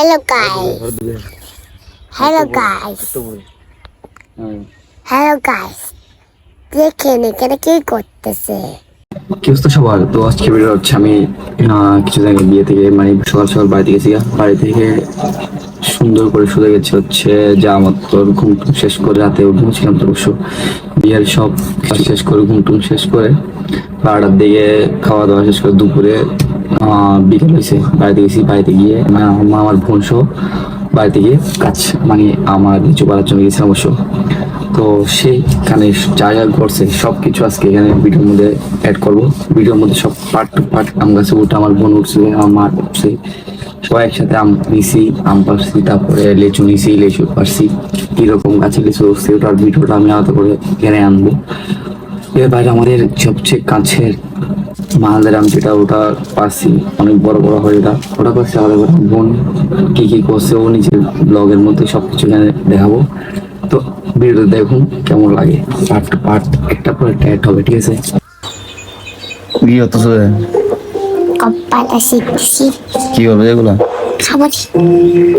Hello guys. Hello guys. Hello guys. দেখেন এখানে কি করতেছে? কি অবস্থা সবার? তো আজকে ভিডিও হচ্ছে আমি কিছুদিন আগে বিয়ে থেকে মানে সকাল সকাল বাড়ি থেকে বাড়ি থেকে সুন্দর করে শুয়ে গেছে হচ্ছে যা আমার তোর ঘুম টুম শেষ করে রাতে ঘুমছিলাম তো অবশ্য বিয়ের সব কাজ শেষ করে ঘুম টুম শেষ করে 12টার দিকে খাওয়া দাওয়া শেষ করে দুপুরে বিকেল হয়েছে বাড়িতে গেছি। বাড়িতে গিয়ে মানে আমার বোন সহ বাড়িতে গিয়ে কাজ মানে আমার লিচু পাড়ার জন্য গেছিলাম অবশ্য। তো সেইখানে যা যা করছে সব কিছু আজকে এখানে ভিডিওর মধ্যে অ্যাড করবো। ভিডিওর মধ্যে সব পার্ট টু পার্ট আম গাছে উঠে আমার বোন উঠছে, আমার মা উঠছে, সবাই একসাথে আম নিছি, আম পারছি, তারপরে লেচু নিছি, লেচু পারছি, কিরকম গাছে লেচু উঠছে ওটার ভিডিওটা আমি আলাদা করে এখানে আনবো। এর বাইরে আমাদের সবচেয়ে কাছের মালদের আম যেটা ওটা পারছি, অনেক বড় বড় হয় ওটা করছে আমাদের বোন। কি কি করছে ও নিজের ব্লগের মধ্যে সবকিছু এখানে দেখাবো। তো ভিডিও দেখুন কেমন লাগে, পার্ট টু পার্ট একটা পর একটা অ্যাড হবে, ঠিক আছে? কি হতেছে? কপ্পাটা শিখছি। কি হবে এগুলা? খাবার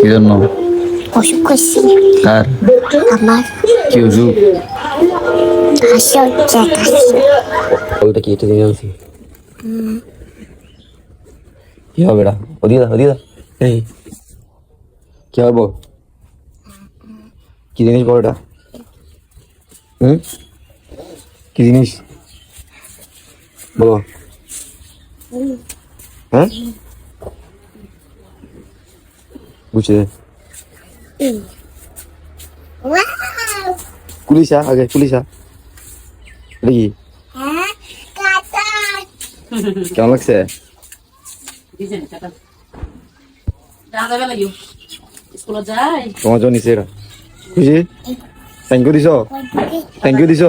কি জন্য? অসুখ করছি। কার? আমার। কি অসুখ? হাসি হচ্ছে ওইটা কি এটা দিয়ে আনছি? কি হবে এটা? ওদিকে ওদিকে এই কি হবে? কি জিনিস বল এটা? কি জিনিস বলো? হ্যাঁ বুঝছে কুলিশা আগে কুলিশা এটা কি কেমন লাগছে? তোমার জন্য নিচে এটা খুশি? থ্যাংক ইউ দিছ, থ্যাংক ইউ দিছ।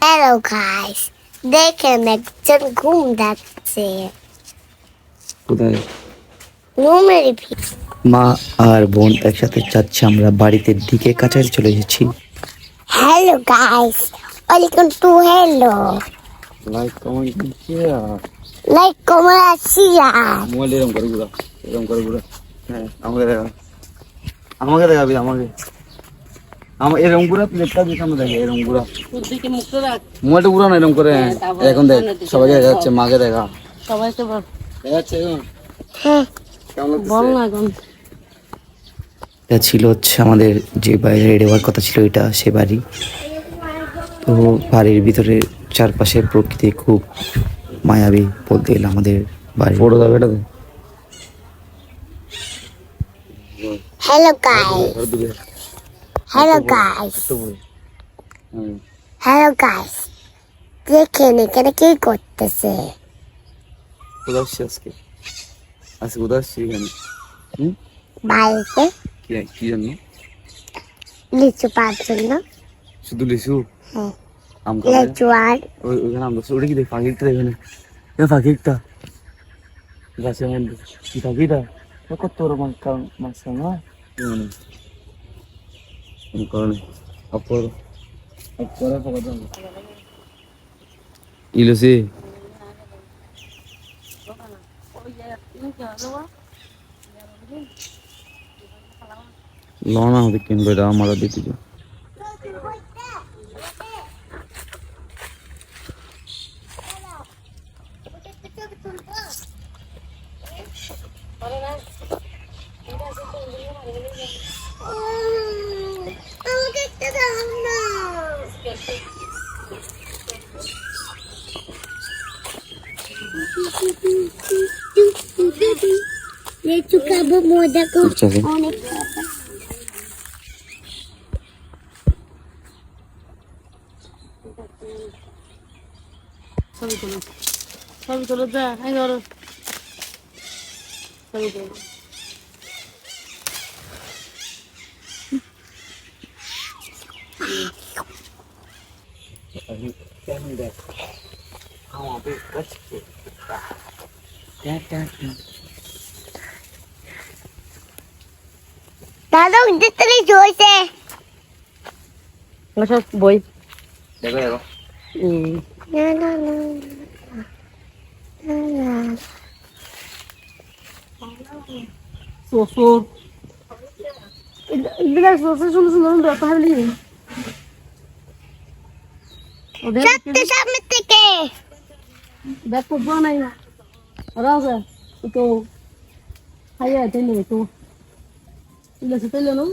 হ্যালো গাইস, দেখেন একজন ঘুম যাচ্ছে কোথায়? রুমের মা আর বোন একসাথে যাচ্ছে আমরা বাড়িতে দিকে, কাছাকাছি চলে এসেছি। Hello guys, welcome to hello like comment like comment আসিয়া মোবাইল এরকম করে ঘুরা হ্যাঁ আমাকে দেখা, আমাকে দেখাবি আমাকে, আমার এরকম ঘুরা প্লেটটা দিয়ে সামনে দেখে এরকম ঘুরা মোবাইলটা ঘুরা না এরকম করে। এখন দেখ সবাইকে দেখা যাচ্ছে, মাকে দেখা সবাইকে বল দেখা যাচ্ছে এখন। হ্যাঁ বল না এখন। এটা ছিল হচ্ছে আমাদের যে বাইরে রেডি হওয়ার কথা ছিল এটা সে বাড়ি। তো বাড়ির ভিতরে চারপাশে প্রকৃতি খুব মায়াবী বলতে গেলে আমাদের বাড়ি। ফটো দাও এটাতে। Hello guys, hello guys, hello guys, দেখেন এখানে কি করতেছে? কোথাও আসছি আজকে কোথাও আসছি এখানে বাড়িতে কি জন্য? লিচু পাওয়ার জন্য। শুধু লিচু? হ্যাঁ আম লিচু আর ওইখানে আম গাছ ওটা কি দেখ পাখিটা এখানে পাখিটা গাছের মধ্যে কি পাখিটা কত বড় মাছ না ইলসি লনা হবে কিনবে এটা আমার দিতে আমাকে একটা দাও না। লিচু খাবো, মজা করবো অনেক খাবো। ছবি তোলো যা এই ধরো ছবি তোলো। দাদা উঠতে লিচু হয়েছে। বই দেখো না না না শ্বশুর এদিকে শ্বশুর শুনে শুনে ব্যাপার হলি ওদের চারটে সামনে থেকে ব্যাগ করবো নাই না রাজা তো খাইয়া তেলে তো তেলে সে তেলে না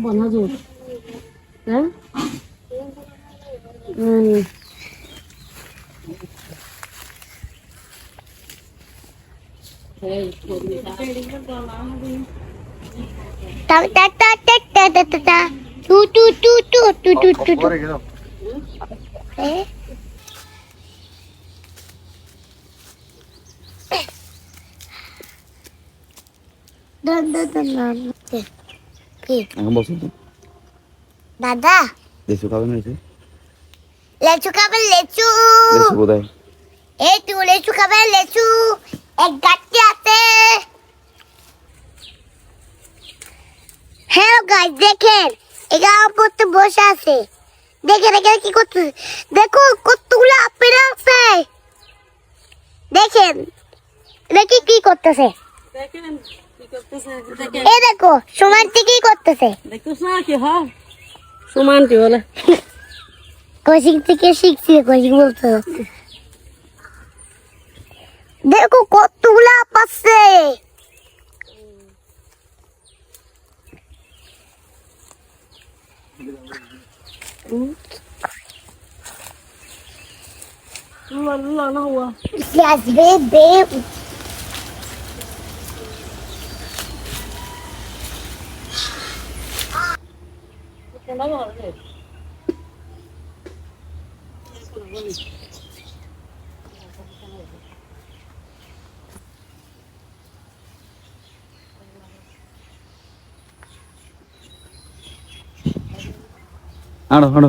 বানা জোর হ্যাঁ ta ta ta ta ta ta ta ta tu tu tu tu tu tu tu tu eh dan dan dan dan কি এখন বসো তো দাদা লেচু খাবেন হয়েছে লেচু খাবে লেচু লেচু কোথায় এই তুই লেচু খাবে লেচু এক গাছটি আছে হ্যালো গাইস দেখেন এখানে পড়তে বসে আছে দেখেন এখানে কি করতেছে দেখো কতগুলো আপেল আছে দেখেন দেখি কি করতেছে দেখেন কি করতেছে দেখেন এই দেখো সুমান্তি কি করতেছে দেখছ না কি হয় সুমান্তি বলে কোচিং থেকে শিখছি কোচিং বলতো দেখো কতগুলো আপ আছে لا لا هو Yes, baby. আনো আনো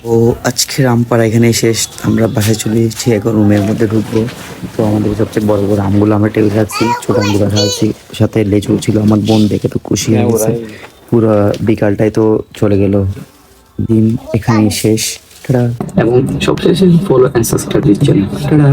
ও আজকের আমপাড়া এখানে শেষ আমরা বাসায় চলে এসেছি এখন রুমের মধ্যে ঢুকবো তো আমাদের সবচেয়ে বড় বড় আমগুলো আমরা টেবিল রাখছি ছোট আমগুলো রাখছি সাথে লেচু ছিল আমার বোন দেখে তো খুশি হয়ে গেছে পুরো বিকালটাই তো চলে গেল দিন এখানেই শেষ টাটা এবং সবশেষে ফলো অ্যান্ড সাবস্ক্রাইব দিচ্ছেন টাটা